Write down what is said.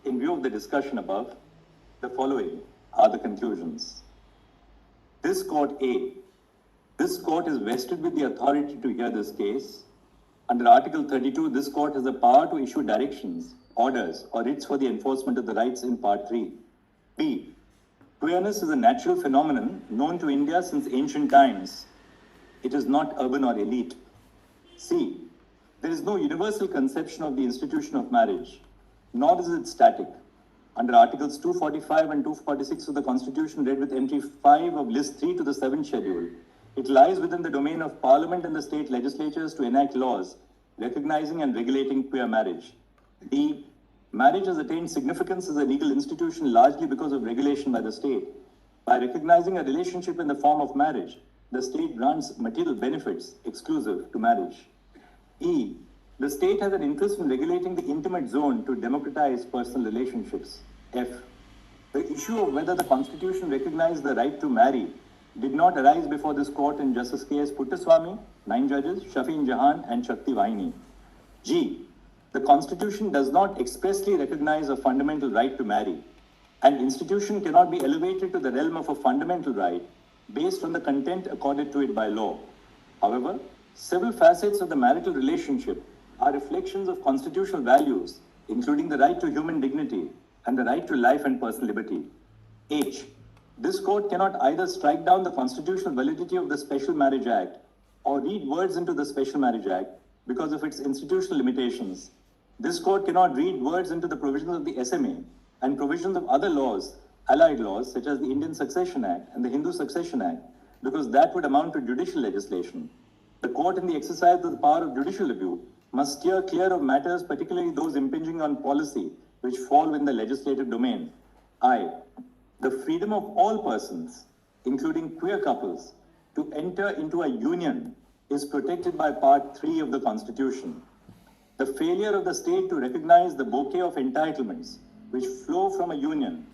In view of the discussion above, the following are the conclusions. This court is vested with the authority to hear this case. Under Article 32, this court has the power to issue directions, orders, or writs for the enforcement of the rights in Part 3. B. Queerness is a natural phenomenon known to India since ancient times. It is not urban or elite. C. There is no universal conception of the institution of marriage, nor is it static. Under Articles 245 and 246 of the Constitution, read with entry 5 of List 3 to the 7th Schedule, it lies within the domain of Parliament and the state legislatures to enact laws recognizing and regulating queer marriage. D. Marriage has attained significance as a legal institution largely because of regulation by the state. By recognizing a relationship in the form of marriage, the state grants material benefits exclusive to marriage. E. The state has an interest in regulating the intimate zone to democratize personal relationships. F. The issue of whether the Constitution recognized the right to marry did not arise before this court in Justice K.S. Puttaswamy, 9 judges, Shafin Jahan, and Shakti Vaini. G. The Constitution does not expressly recognize a fundamental right to marry. An institution cannot be elevated to the realm of a fundamental right based on the content accorded to it by law. However, several facets of the marital relationship are reflections of constitutional values, including the right to human dignity and the right to life and personal liberty. H. This court cannot either strike down the constitutional validity of the Special Marriage Act or read words into the Special Marriage Act because of its institutional limitations. This court cannot read words into the provisions of the SMA and provisions of other laws, allied laws such as the Indian Succession Act and the Hindu Succession Act, because that would amount to judicial legislation. The court, in the exercise of the power of judicial review, must steer clear of matters, particularly those impinging on policy, which fall in the legislative domain. I. The freedom of all persons, including queer couples, to enter into a union is protected by Part 3 of the Constitution. The failure of the state to recognize the bouquet of entitlements which flow from a union